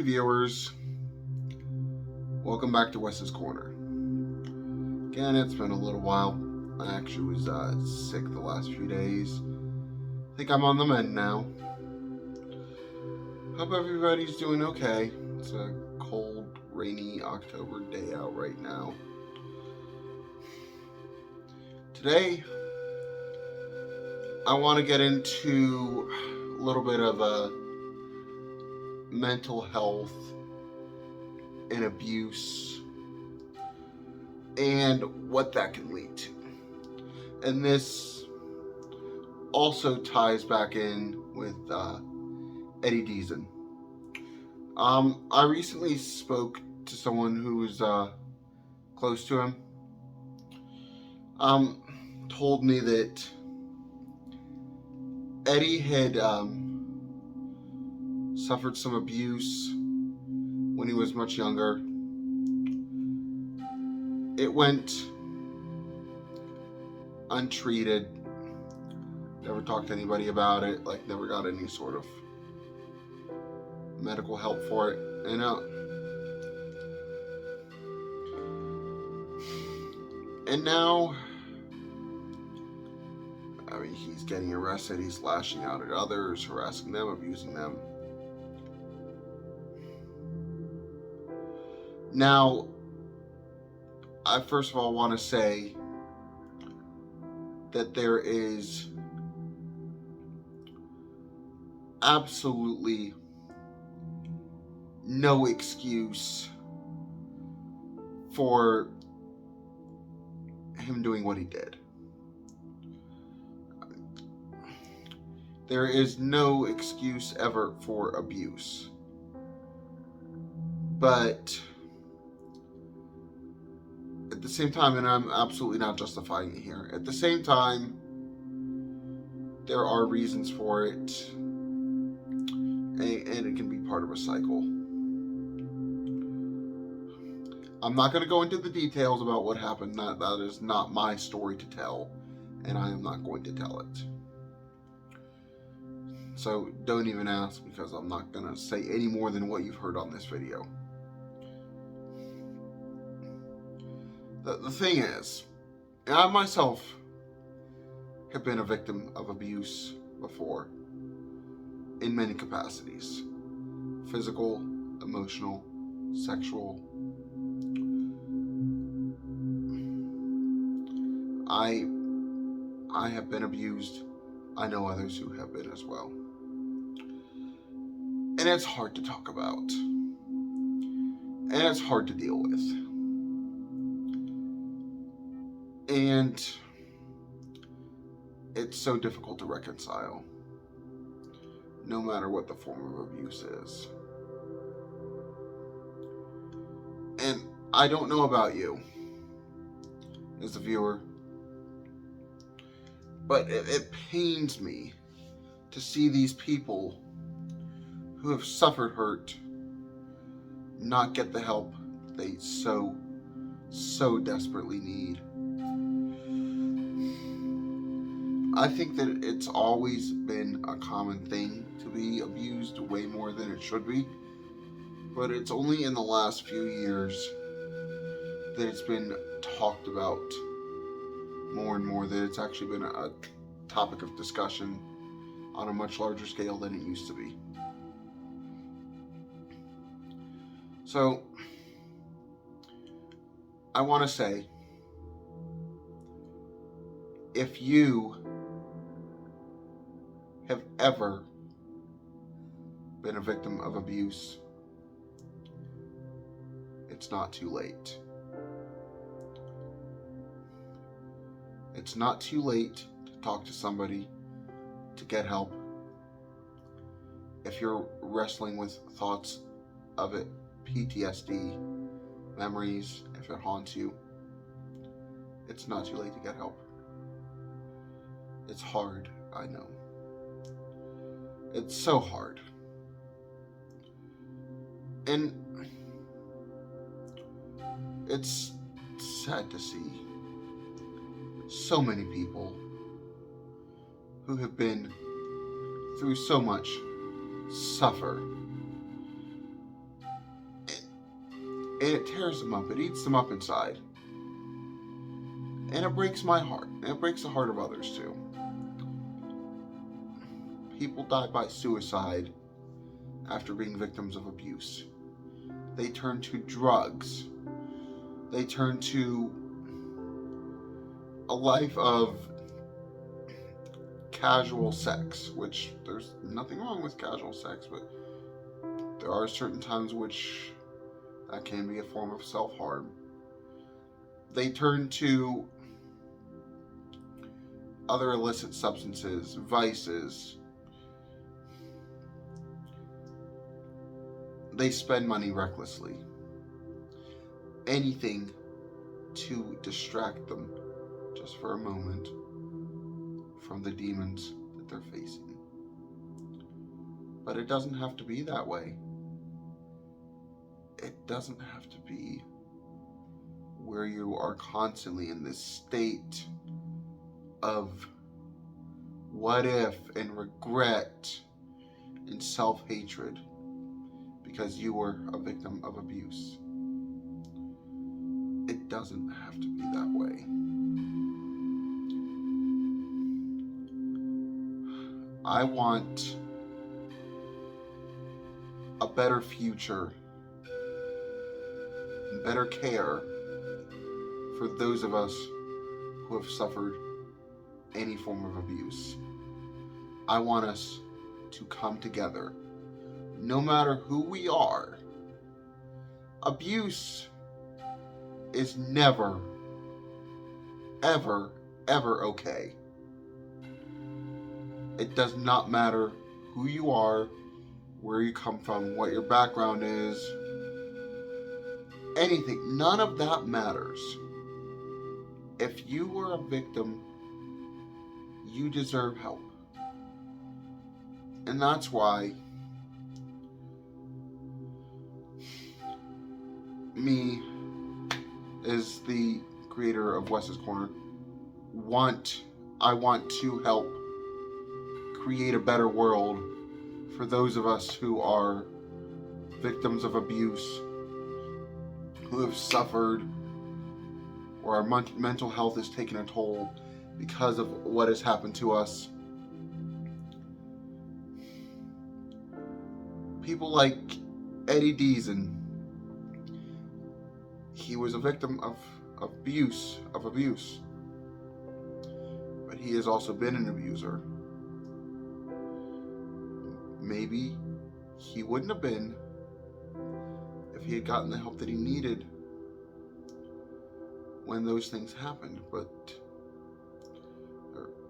viewers, welcome back to Wes's Corner. Again, it's been a little while. I actually was sick the last few days. I think I'm on the mend now. Hope everybody's doing okay. It's a cold, rainy October day out right now. Today, I want to get into a little bit of mental health and abuse and what that can lead to. And this also ties back in with Eddie Deason. I recently spoke to someone who was close to him. Told me that Eddie had suffered some abuse when he was much younger. It went untreated. Never talked to anybody about it. Never got any sort of medical help for it. And now, he's getting arrested. He's lashing out at others, harassing them, abusing them. Now, I first of all want to say that there is absolutely no excuse for him doing what he did. There is no excuse ever for abuse. But at the same time, and I'm absolutely not justifying it here, at the same time, there are reasons for it, and it can be part of a cycle. I'm not going to go into the details about what happened. That is not my story to tell, and I am not going to tell it. So don't even ask, because I'm not going to say any more than what you've heard on this video. The thing is, I myself have been a victim of abuse before in many capacities: physical, emotional, sexual. I have been abused. I know others who have been as well. And it's hard to talk about. And it's hard to deal with. And it's so difficult to reconcile, no matter what the form of abuse is. And I don't know about you, as a viewer, but it pains me to see these people who have suffered hurt not get the help they so desperately need. I think that it's always been a common thing to be abused way more than it should be, but it's only in the last few years that it's been talked about more and more, that it's actually been a topic of discussion on a much larger scale than it used to be. So, I want to say, if you have ever been a victim of abuse, it's not too late. It's not too late to talk to somebody, to get help. If you're wrestling with thoughts of it, PTSD, memories, if it haunts you, it's not too late to get help. It's hard, I know. It's so hard. And it's sad to see so many people who have been through so much suffer and it tears them up. It eats them up inside. And it breaks my heart. And it breaks the heart of others too. People die by suicide after being victims of abuse. They turn to drugs. They turn to a life of casual sex, which there's nothing wrong with casual sex, but there are certain times which that can be a form of self-harm. They turn to other illicit substances, vices. They spend money recklessly. Anything to distract them just for a moment from the demons that they're facing. But it doesn't have to be that way. It doesn't have to be where you are constantly in this state of what if and regret and self-hatred because you were a victim of abuse. It doesn't have to be that way. I want a better future and better care for those of us who have suffered any form of abuse. I want us to come together, no matter who we are. Abuse is never, ever, ever okay. It does not matter who you are, where you come from, what your background is, anything. None of that matters. If you were a victim, you deserve help. And that's why me, as the creator of Wes's Corner, I want to help create a better world for those of us who are victims of abuse, who have suffered, or our mental health has taken a toll because of what has happened to us. People like Eddie Deason, he was a victim of abuse, but he has also been an abuser. Maybe he wouldn't have been if he had gotten the help that he needed when those things happened. But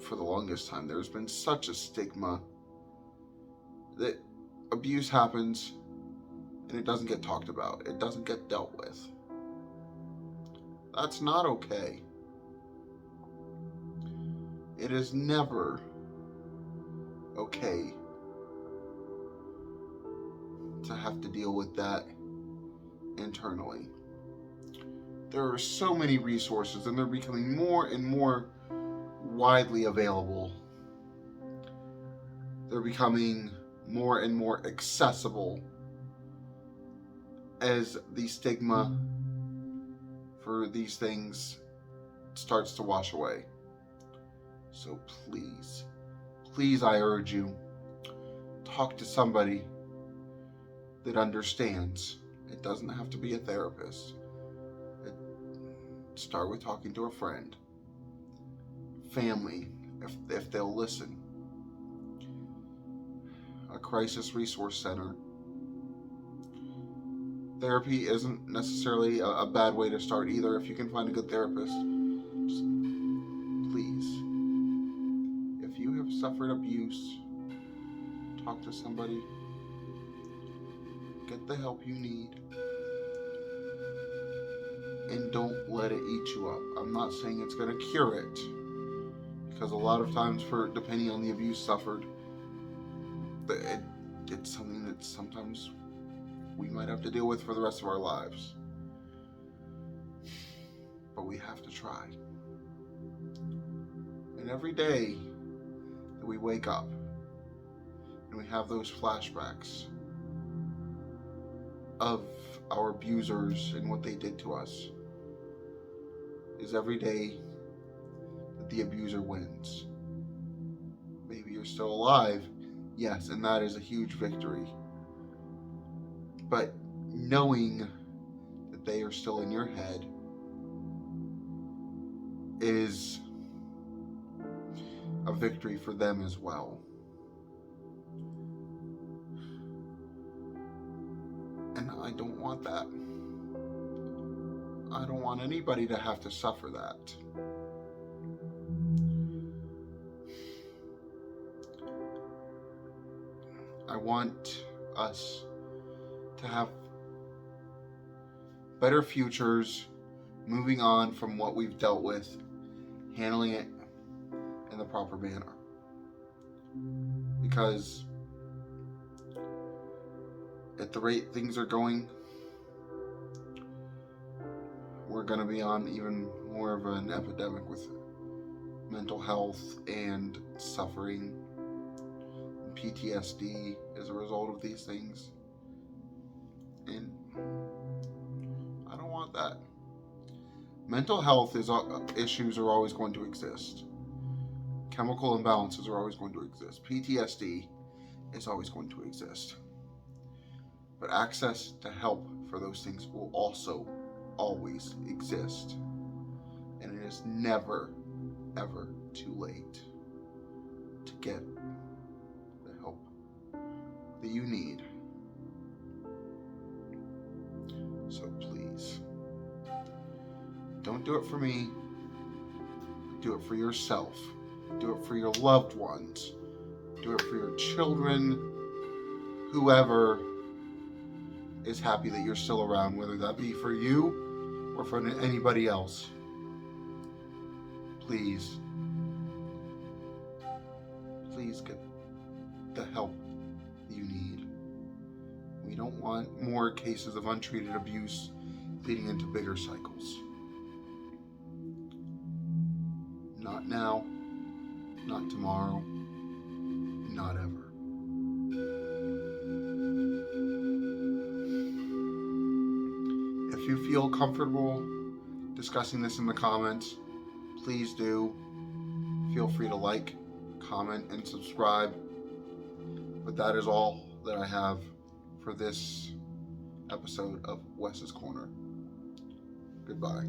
for the longest time, there's been such a stigma that abuse happens and it doesn't get talked about. It doesn't get dealt with. That's not okay. It is never okay to have to deal with that internally. There are so many resources, and they're becoming more and more widely available. They're becoming more and more accessible as the stigma for these things starts to wash away. So please, I urge you, talk to somebody that understands. It doesn't have to be a therapist. Start with talking to a friend, family, if they'll listen, a crisis resource center. Therapy isn't necessarily a bad way to start either. If you can find a good therapist, just please, if you have suffered abuse, talk to somebody, get the help you need, and don't let it eat you up. I'm not saying it's going to cure it, because a lot of times, depending on the abuse suffered, it's something that sometimes we might have to deal with for the rest of our lives. But we have to try. And every day that we wake up and we have those flashbacks of our abusers and what they did to us is every day that the abuser wins. Maybe you're still alive, yes, and that is a huge victory. But knowing that they are still in your head is a victory for them as well. And I don't want that. I don't want anybody to have to suffer that. I want us to have better futures, moving on from what we've dealt with, handling it in the proper manner. Because at the rate things are going, we're going to be on even more of an epidemic with mental health and suffering, and PTSD as a result of these things. And I don't want that. Mental health issues are always going to exist. Chemical imbalances are always going to exist. PTSD is always going to exist. But access to help for those things will also always exist. And it is never, ever too late to get the help that you need. So please, don't do it for me. Do it for yourself. Do it for your loved ones. Do it for your children. Whoever is happy that you're still around, whether that be for you or for anybody else. Please get the help you need. We don't want more cases of untreated abuse leading into bigger cycles. Not now, not tomorrow, not ever. If you feel comfortable discussing this in the comments, please do. Feel free to like, comment, and subscribe. But that is all that I have for this episode of Wes's Corner. Goodbye.